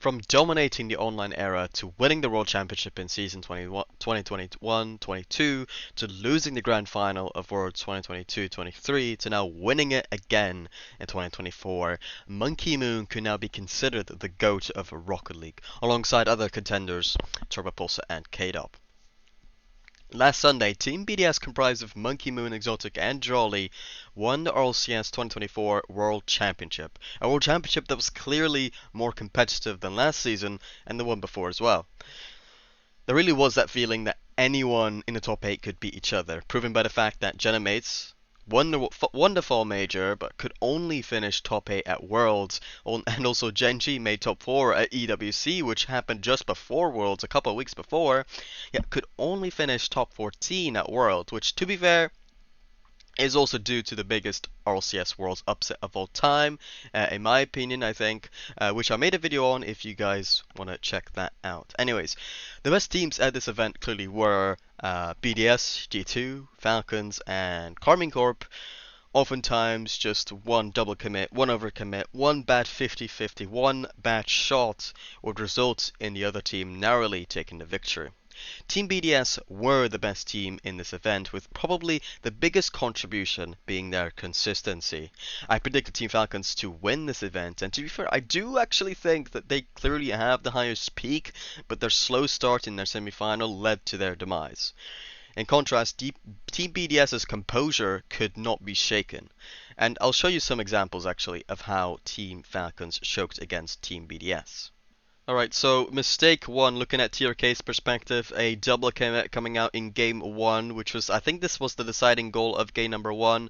From dominating the online era to winning the World Championship in season 2021-22 to losing the Grand Final of Worlds 2022-23 to now winning it again in 2024, Monkey Moon could now be considered the GOAT of Rocket League, alongside other contenders Turbopulsar and K-Dop. Last Sunday, Team BDS, comprised of Monkey Moon, Exotic, and Jolly, won the RLCS 2024 World Championship. A World Championship that was clearly more competitive than last season and the one before as well. There really was that feeling that anyone in the top 8 could beat each other, proven by the fact that Genemates won the fall major but could only finish top 8 at Worlds, and also Genji made top 4 at EWC, which happened just before Worlds a couple of weeks before, yet could only finish top 14 at Worlds, which, to be fair, is also due to the biggest RLCS Worlds upset of all time, in my opinion, I think, which I made a video on if you guys want to check that out. Anyways, the best teams at this event clearly were BDS, G2, Falcons, and Karmine Corp. Oftentimes just one double commit, one overcommit, one bad 50-50, one bad shot would result in the other team narrowly taking the victory. Team BDS were the best team in this event, with probably the biggest contribution being their consistency. I predicted Team Falcons to win this event, and to be fair, I do actually think that they clearly have the highest peak, but their slow start in their semi-final led to their demise. In contrast, Team BDS's composure could not be shaken, and I'll show you some examples actually of how Team Falcons choked against Team BDS. Alright, so mistake 1, looking at TRK's perspective, a double commit coming out in game 1, which was, I think this was the deciding goal of game number 1.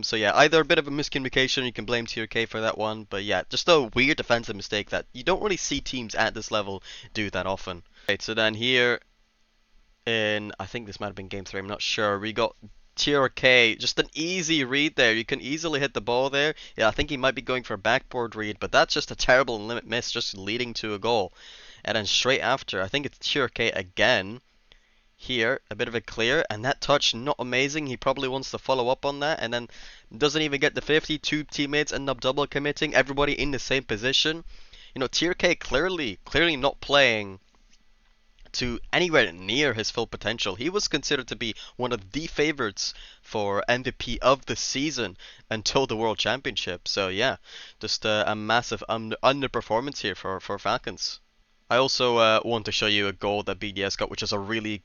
So yeah, either a bit of a miscommunication, you can blame TRK for that one, but yeah, just a weird defensive mistake that you don't really see teams at this level do that often. Right, so then here in, I think this might have been game 3, I'm not sure, we got TRK, just an easy read there. You can easily hit the ball there. Yeah, I think he might be going for a backboard read, but that's just a terrible limit miss, just leading to a goal. And then straight after, I think it's TRK again. Here, a bit of a clear, and that touch, not amazing. He probably wants to follow up on that, and then doesn't even get the 50. Two teammates end up double committing, everybody in the same position. You know, TRK clearly not playing to anywhere near his full potential. He was considered to be one of the favorites for MVP of the season until the World Championship. So yeah, just a massive underperformance here for Falcons. I also want to show you a goal that BDS got, which is a really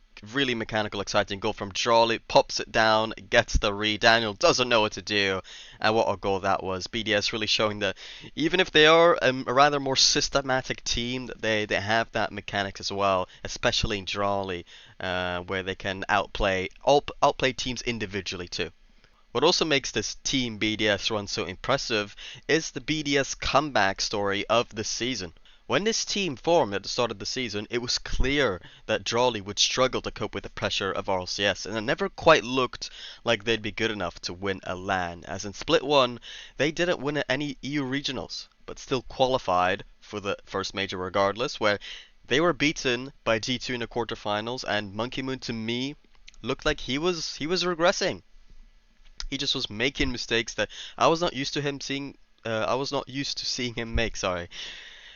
mechanical, exciting goal from Jolly. Pops it down, gets the read. Daniel doesn't know what to do, and what a goal that was. BDS really showing that even if they are a rather more systematic team, they have that mechanics as well, especially in Jolly, where they can outplay teams individually too. What also makes this Team BDS run so impressive is the BDS comeback story of the season. When this team formed at the start of the season, it was clear that Jolly would struggle to cope with the pressure of RLCS, and it never quite looked like they'd be good enough to win a LAN, as in Split 1, they didn't win at any EU regionals, but still qualified for the first major regardless, where they were beaten by G2 in the quarterfinals, and Monkey Moon, to me, looked like he was regressing. He just was making mistakes that I was not used to seeing him make, sorry.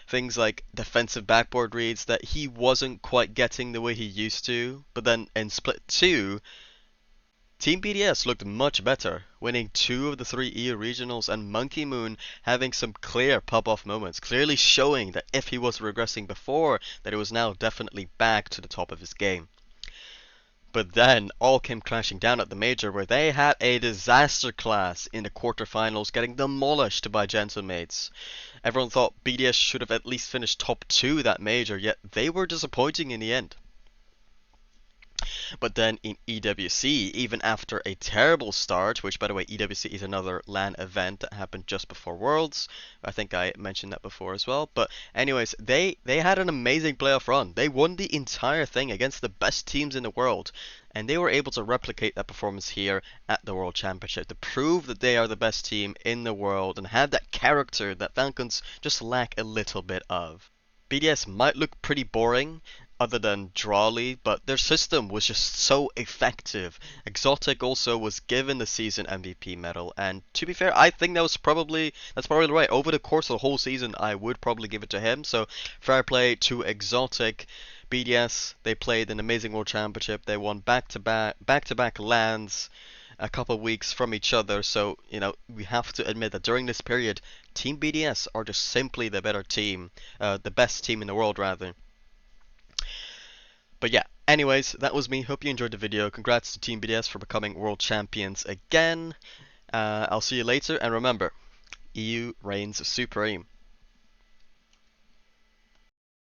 Things like defensive backboard reads that he wasn't quite getting the way he used to. But then in Split 2, Team BDS looked much better, winning 2 of the 3 EU regionals, and Monkey Moon having some clear pop-off moments, clearly showing that if he was regressing before, that he was now definitely back to the top of his game. But then all came crashing down at the major, where they had a disaster class in the quarterfinals, getting demolished by Gentlemates. Everyone thought BDS should have at least finished top 2 that major, yet they were disappointing in the end. But then in EWC, even after a terrible start, which by the way, EWC is another LAN event that happened just before Worlds. I think I mentioned that before as well. But anyways, they had an amazing playoff run. They won the entire thing against the best teams in the world. And they were able to replicate that performance here at the World Championship to prove that they are the best team in the world and have that character that Falcons just lack a little bit of. BDS might look pretty boring, other than Drawley, but their system was just so effective. Exotic also was given the season MVP medal, and to be fair, I think that's probably right. Over the course of the whole season, I would probably give it to him. So fair play to Exotic. BDS, they played an amazing World Championship. They won back-to-back lands a couple of weeks from each other. So, we have to admit that during this period, Team BDS are just simply the better team, the best team in the world, rather. But yeah, anyways, that was me. Hope you enjoyed the video. Congrats to Team BDS for becoming world champions again. I'll see you later, and remember, EU reigns supreme.